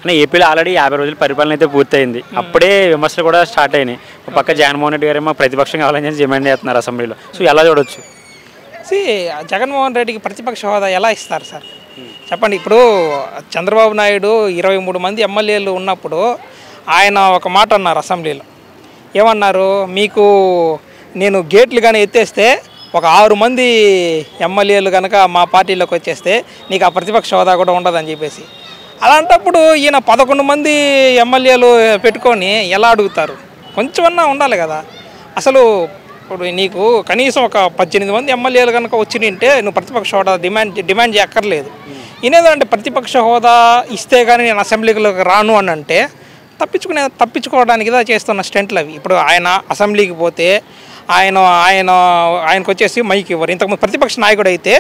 కానీ ఏపీలో ఆల్రెడీ 50 రోజుల పరిపాలన అయితే పూర్తయింది. అప్పుడే విమర్శలు కూడా స్టార్ట్ అయినాయి. ఒక పక్క జగన్మోహన్ రెడ్డి గారేమో ప్రతిపక్షం కావాలని చెప్పి డిమాండ్ చేస్తున్నారు అసెంబ్లీలో. సో ఎలా చూడొచ్చు? జగన్మోహన్ రెడ్డికి ప్రతిపక్ష హోదా ఎలా ఇస్తారు సార్ చెప్పండి. ఇప్పుడు చంద్రబాబు నాయుడు 23 మంది ఎమ్మెల్యేలు ఉన్నప్పుడు ఆయన ఒక మాట అన్నారు అసెంబ్లీలో. ఏమన్నారు? మీకు నేను గేట్లు కానీ ఎత్తేస్తే ఒక 6 మంది ఎమ్మెల్యేలు కనుక మా పార్టీలోకి వచ్చేస్తే నీకు ఆ ప్రతిపక్ష హోదా కూడా ఉండదని చెప్పేసి. అలాంటప్పుడు ఈయన 11 మంది ఎమ్మెల్యేలు పెట్టుకొని ఎలా అడుగుతారు? కొంచెమన్నా ఉండాలి కదా. అసలు ఇప్పుడు నీకు కనీసం ఒక 18 మంది ఎమ్మెల్యేలు కనుక వచ్చింటే నువ్వు ప్రతిపక్ష హోదా డిమాండ్ చేయక్కర్లేదు. ఈయనేదంటే ప్రతిపక్ష హోదా ఇస్తే కానీ నేను అసెంబ్లీలోకి రాను అని అంటే తప్పించుకోవడానికి చేస్తున్న స్టెంట్లు అవి. ఇప్పుడు ఆయన అసెంబ్లీకి పోతే ఆయనకు వచ్చేసి మైక్ ఇవ్వరు. ఇంతకుముందు ప్రతిపక్ష నాయకుడు అయితే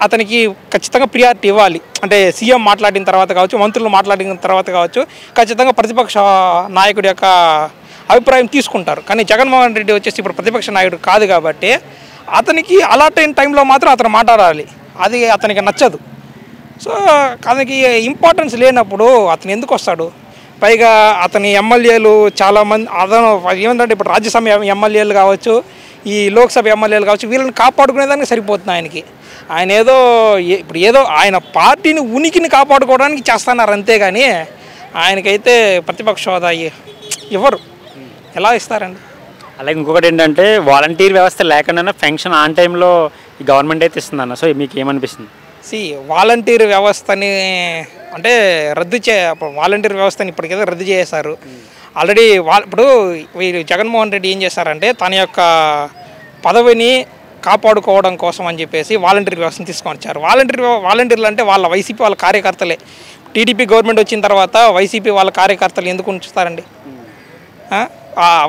అతనికి ఖచ్చితంగా ప్రియారిటీ ఇవ్వాలి. అంటే సీఎం మాట్లాడిన తర్వాత కావచ్చు, మంత్రులు మాట్లాడిన తర్వాత కావచ్చు, ఖచ్చితంగా ప్రతిపక్ష నాయకుడి యొక్క అభిప్రాయం తీసుకుంటారు. కానీ జగన్మోహన్ రెడ్డి వచ్చేసి ఇప్పుడు ప్రతిపక్ష నాయకుడు కాదు కాబట్టి అతనికి అలాట్ అయిన టైంలో మాత్రం అతను మాట్లాడాలి. అది అతనికి నచ్చదు. సో అతనికి ఇంపార్టెన్స్ లేనప్పుడు అతను ఎందుకు వస్తాడు? పైగా అతని ఎమ్మెల్యేలు చాలామంది ఏమంటే ఇప్పుడు రాజ్యసభ ఎమ్మెల్యేలు కావచ్చు, ఈ లోక్సభ ఎమ్మెల్యేలు కావచ్చు, వీళ్ళని కాపాడుకునేదానికి సరిపోతుంది ఆయనకి. ఆయన ఏదో ఆయన పార్టీని ఉనికిని కాపాడుకోవడానికి చేస్తున్నారు అంతేగాని ఆయనకైతే ప్రతిపక్ష హోదా ఇవ్వరు. ఎలా ఇస్తారండి? అలాగే ఇంకొకటి ఏంటంటే వాలంటీర్ వ్యవస్థ లేకుండా ఫంక్షన్ ఆన్ టైంలో ఈ గవర్నమెంట్ అయితే ఇస్తుందన్న. సో మీకు ఏమనిపిస్తుంది? వాలంటీర్ వ్యవస్థని అంటే వాలంటీర్ వ్యవస్థని ఇప్పటికేదో రద్దు చేశారు ఆల్రెడీ. ఇప్పుడు వీరు జగన్మోహన్ రెడ్డి ఏం చేశారంటే తన యొక్క పదవిని కాపాడుకోవడం కోసం అని చెప్పేసి వాలంటీర్ వ్యవస్థను తీసుకొని వచ్చారు. వాలంటీర్లు అంటే వాళ్ళ వైసీపీ వాళ్ళ కార్యకర్తలే. టీడీపీ గవర్నమెంట్ వచ్చిన తర్వాత వైసీపీ వాళ్ళ కార్యకర్తలు ఎందుకు ఉంచుతారండి?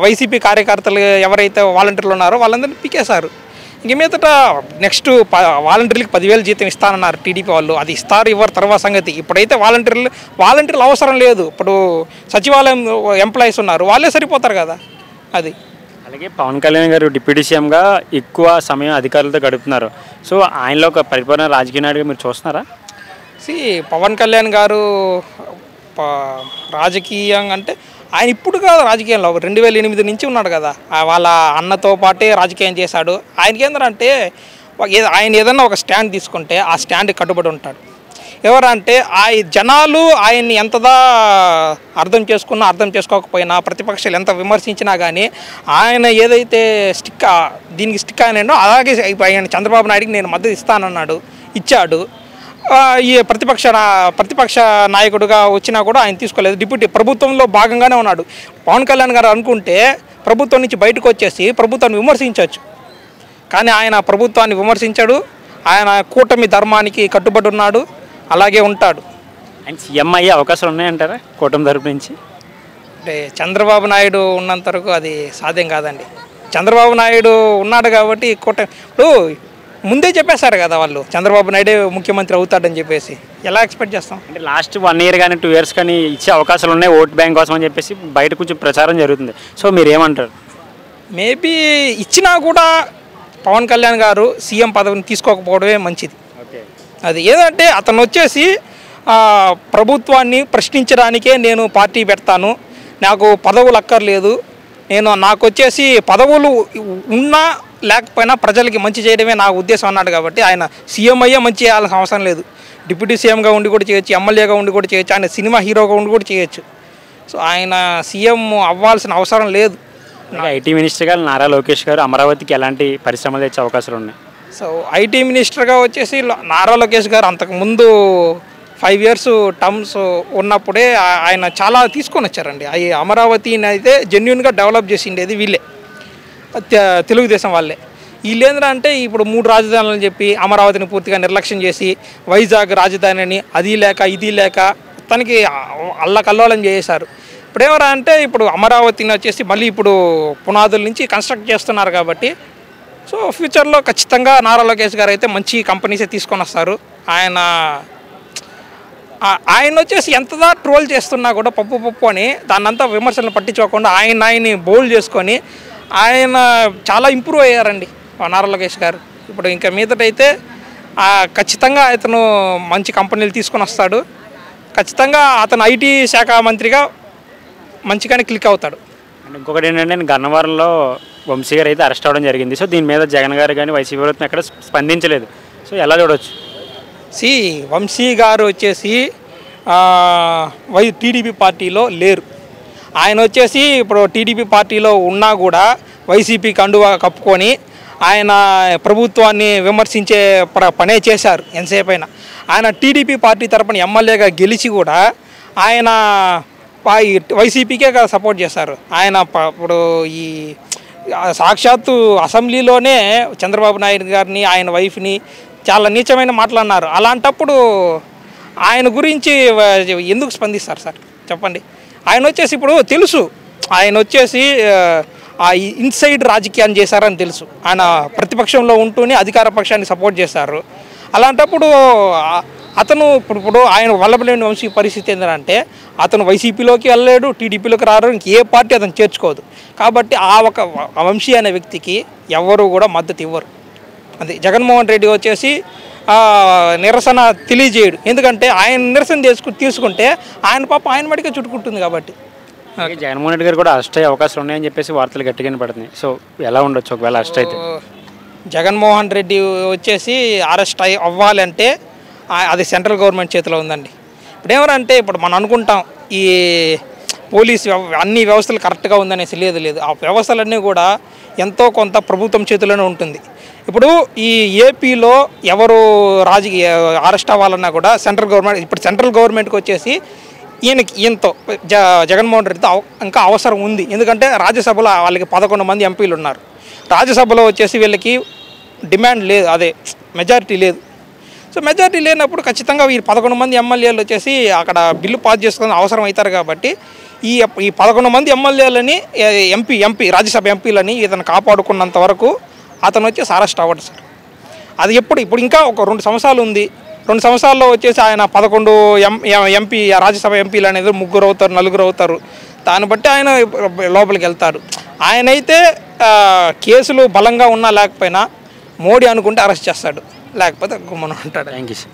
వైసీపీ కార్యకర్తలు ఎవరైతే వాలంటీర్లు ఉన్నారో వాళ్ళందరినీ పీకేశారు. ఇంక మీదట నెక్స్ట్ వాలంటీర్లకు 10,000 జీతం ఇస్తానన్నారు టీడీపీ వాళ్ళు. అది ఇస్తారు ఇవ్వరు తర్వాత సంగతి. ఇప్పుడైతే వాలంటీర్లు అవసరం లేదు. ఇప్పుడు సచివాలయం ఎంప్లాయీస్ ఉన్నారు, వాళ్ళే సరిపోతారు కదా. అది అలాగే పవన్ కళ్యాణ్ గారు డిప్యూటీ సీఎంగా ఎక్కువ సమయం అధికారులతో గడుపుతున్నారు. సో ఆయనలో ఒక పరిపూర్ణ రాజకీయ నాయకుడిగా మీరు చూస్తున్నారా? పవన్ కళ్యాణ్ గారు రాజకీయంగా అంటే ఆయన ఇప్పుడు కాదు రాజకీయంలో 2008 నుంచి ఉన్నాడు కదా. వాళ్ళ అన్నతో పాటే రాజకీయం చేశాడు. ఆయనకి ఏంటంటే ఆయన ఏదన్నా ఒక స్టాండ్ తీసుకుంటే ఆ స్టాండ్కి కట్టుబడి ఉంటాడు. ఎవరంటే జనాలు ఆయన్ని ఎంతదా అర్థం చేసుకోకపోయినా ప్రతిపక్షాలు ఎంత విమర్శించినా కానీ ఆయన ఏదైతే దీనికి స్టిక్ అయినాడో అలాగే ఆయన చంద్రబాబు నాయుడికి నేను మద్దతు ఇస్తానన్నాడు, ఇచ్చాడు. ఈ ప్రతిపక్ష నాయకుడిగా వచ్చినా కూడా ఆయన తీసుకోలేదు. డిప్యూటీ ప్రభుత్వంలో భాగంగానే ఉన్నాడు. పవన్ కళ్యాణ్ గారు అనుకుంటే ప్రభుత్వం నుంచి బయటకు వచ్చేసి ప్రభుత్వాన్ని విమర్శించవచ్చు, కానీ ఆయన ప్రభుత్వాన్ని విమర్శించాడు. ఆయన కూటమి ధర్మానికి కట్టుబడి ఉన్నాడు, అలాగే ఉంటాడు. ఆయన సీఎం అయ్యే అవకాశాలు ఉన్నాయంటారా కూటమి తరపు నుంచి? అంటే చంద్రబాబు నాయుడు ఉన్నంత వరకు అది సాధ్యం కాదండి. చంద్రబాబు నాయుడు ఉన్నాడు కాబట్టి ఇప్పుడు ముందే చెప్పేశారు కదా వాళ్ళు, చంద్రబాబు నాయుడే ముఖ్యమంత్రి అవుతాడని చెప్పేసి. ఎలా ఎక్స్పెక్ట్ చేస్తాం? అంటే లాస్ట్ 1 year కానీ 2 years కానీ ఇచ్చే అవకాశాలు ఉన్నాయి ఓట్ బ్యాంక్ కోసం అని చెప్పేసి బయట కొంచెం ప్రచారం జరుగుతుంది. సో మీరు ఏమంటారు? మేబీ ఇచ్చినా కూడా పవన్ కళ్యాణ్ గారు సీఎం పదవిని తీసుకోకపోవడమే మంచిది. అది ఏదంటే అతను వచ్చేసి ప్రభుత్వాన్ని ప్రశ్నించడానికే నేను పార్టీ పెడతాను, నాకు పదవులు అక్కర్లేదు, నాకు వచ్చేసి పదవులు ఉన్నా లేకపోయినా ప్రజలకి మంచి చేయడమే నా ఉద్దేశం అన్నాడు. కాబట్టి ఆయన సీఎం అయ్యే మంచి చేయాల్సిన అవసరం లేదు. డిప్యూటీ సీఎంగా ఉండి కూడా చేయొచ్చు, ఎమ్మెల్యేగా ఉండి కూడా చేయొచ్చు, ఆయన సినిమా హీరోగా ఉండి కూడా చేయొచ్చు. సో ఆయన సీఎం అవ్వాల్సిన అవసరం లేదు. ఐటీ మినిస్టర్గా నారా లోకేష్ గారు అమరావతికి ఎలాంటి పరిశ్రమలు తెచ్చే అవకాశాలు ఉన్నాయి? సో ఐటీ మినిస్టర్గా వచ్చేసి నారా లోకేష్ గారు అంతకుముందు 5 years టర్మ్స్ ఉన్నప్పుడే ఆయన చాలా తీసుకొని వచ్చారండి. అమరావతిని అయితే జెన్యున్గా డెవలప్ చేసిండేది వీళ్ళే, తెలుగుదేశం వాళ్ళే. వీళ్ళు ఏంటంటే ఇప్పుడు 3 రాజధానులని చెప్పి అమరావతిని పూర్తిగా నిర్లక్ష్యం చేసి వైజాగ్ రాజధాని అని అది లేక ఇది లేక తనకి అల్లకల్లోలం చేశారు. ఇప్పుడు ఏమరా అంటే ఇప్పుడు అమరావతిని వచ్చేసి మళ్ళీ ఇప్పుడు పునాదుల నుంచి కన్స్ట్రక్ట్ చేస్తున్నారు కాబట్టి సో ఫ్యూచర్లో ఖచ్చితంగా నారా లోకేష్ గారు అయితే మంచి కంపెనీసే తీసుకొని వస్తారు. ఆయన వచ్చేసి ఎంతదా ట్రోల్ చేస్తున్నా కూడా పప్పు అని దాన్నంతా విమర్శలను పట్టించుకోకుండా ఆయన్ని బౌల్ చేసుకొని ఆయన చాలా ఇంప్రూవ్ అయ్యారండి నారా లోకేష్ గారు. ఇప్పుడు ఇంకా మీదటైతే ఖచ్చితంగా ఇతను మంచి కంపెనీలు తీసుకొని వస్తాడు. ఖచ్చితంగా అతను ఐటీ శాఖ మంత్రిగా మంచిగానే క్లిక్ అవుతాడు. అండ్ ఇంకొకటి ఏంటంటే గన్నవరంలో వంశీ గారు అయితే అరెస్ట్ అవ్వడం జరిగింది. సో దీని మీద జగన్ గారు కానీ వైసీపీ ప్రభుత్వం ఎక్కడ స్పందించలేదు. సో ఎలా చూడవచ్చు? వంశీ గారు వచ్చేసి టీడీపీ పార్టీలో లేరు. ఆయన వచ్చేసి ఇప్పుడు టీడీపీ పార్టీలో ఉన్నా కూడా వైసీపీ కండువా కప్పుకొని ఆయన ప్రభుత్వాన్ని విమర్శించే పనే చేశారు ఎంతసేపు అయినా. ఆయన టీడీపీ పార్టీ తరపున ఎమ్మెల్యేగా గెలిచి కూడా ఆయన వైసీపీకే సపోర్ట్ చేశారు. ఆయన ఇప్పుడు ఈ సాక్షాత్తు అసెంబ్లీలోనే చంద్రబాబు నాయుడు గారిని ఆయన వైఫ్ని చాలా నీచమైన మాట్లాడినారు. అలాంటప్పుడు ఆయన గురించి ఎందుకు స్పందిస్తారు సార్ చెప్పండి? ఆయన వచ్చేసి ఇప్పుడు తెలుసు, ఆయన వచ్చేసి ఇన్సైడ్ రాజకీయాన్ని చేశారని తెలుసు. ఆయన ప్రతిపక్షంలో ఉంటూనే అధికార పక్షాన్ని సపోర్ట్ చేశారు. అలాంటప్పుడు అతను ఇప్పుడు ఆయన వల్లభనేని వంశీ పరిస్థితి ఏంటంటే అతను వైసీపీలోకి వెళ్ళలేడు, టీడీపీలోకి రారు, ఇంకే పార్టీ అతను చేర్చుకోదు. కాబట్టి ఒక వంశీ అనే వ్యక్తికి ఎవరు కూడా మద్దతు ఇవ్వరు. అది జగన్మోహన్ రెడ్డి వచ్చేసి నిరసన తెలియజేయడు. ఎందుకంటే ఆయన నిరసన తీసుకుంటే ఆయన పాప ఆయన మడికే చుట్టుకుంటుంది కాబట్టి. జగన్మోహన్ రెడ్డి గారు కూడా అరెస్ట్ అయ్యే అవకాశాలు ఉన్నాయని చెప్పేసి వార్తలు గట్టిగానే పడుతున్నాయి. సో ఎలా ఉండొచ్చు ఒకవేళ అరెస్ట్ అయితే? జగన్మోహన్ రెడ్డి వచ్చేసి అరెస్ట్ అవ్వాలంటే అది సెంట్రల్ గవర్నమెంట్ చేతిలో ఉందండి. ఇప్పుడు ఏమరంటే ఇప్పుడు మనం అనుకుంటాం ఈ పోలీస్ అన్ని వ్యవస్థలు కరెక్ట్గా ఉందనేసి లేదు. ఆ వ్యవస్థలన్నీ కూడా ఎంతో కొంత ప్రభుత్వం చేతిలోనే ఉంటుంది. ఇప్పుడు ఈ ఏపీలో ఎవరు రాజకీయ అరెస్ట్ అవ్వాలన్నా కూడా సెంట్రల్ గవర్నమెంట్కి వచ్చేసి ఈయనతో జగన్మోహన్ రెడ్డితో ఇంకా అవసరం ఉంది. ఎందుకంటే రాజ్యసభలో వాళ్ళకి 11 మంది ఎంపీలు ఉన్నారు. రాజ్యసభలో వచ్చేసి వీళ్ళకి డిమాండ్ లేదు, అదే మెజారిటీ లేదు. సో మెజారిటీ లేనప్పుడు ఖచ్చితంగా ఈ 11 మంది ఎమ్మెల్యేలు వచ్చేసి అక్కడ బిల్లు పాస్ చేసుకుని అవసరం అవుతారు. కాబట్టి ఈ 11 మంది ఎమ్మెల్యేలని ఎంపీ రాజ్యసభ ఎంపీలని ఇతను కాపాడుకున్నంత వరకు అతను వచ్చేసి అరెస్ట్ అవ్వడు సార్. అది ఇప్పుడు ఇంకా ఒక 2 సంవత్సరాలు ఉంది. 2 సంవత్సరాల్లో వచ్చేసి ఆయన 11 ఎంపీ రాజ్యసభ ఎంపీలు అనేది 3 అవుతారు, 4 అవుతారు. దాన్ని బట్టి ఆయన లోపలికి వెళ్తాడు. ఆయనైతే కేసులు బలంగా ఉన్నా లేకపోయినా మోడీ అనుకుంటే అరెస్ట్ చేస్తాడు, లేకపోతే గుమ్మన ఉంటాడు. Thank you.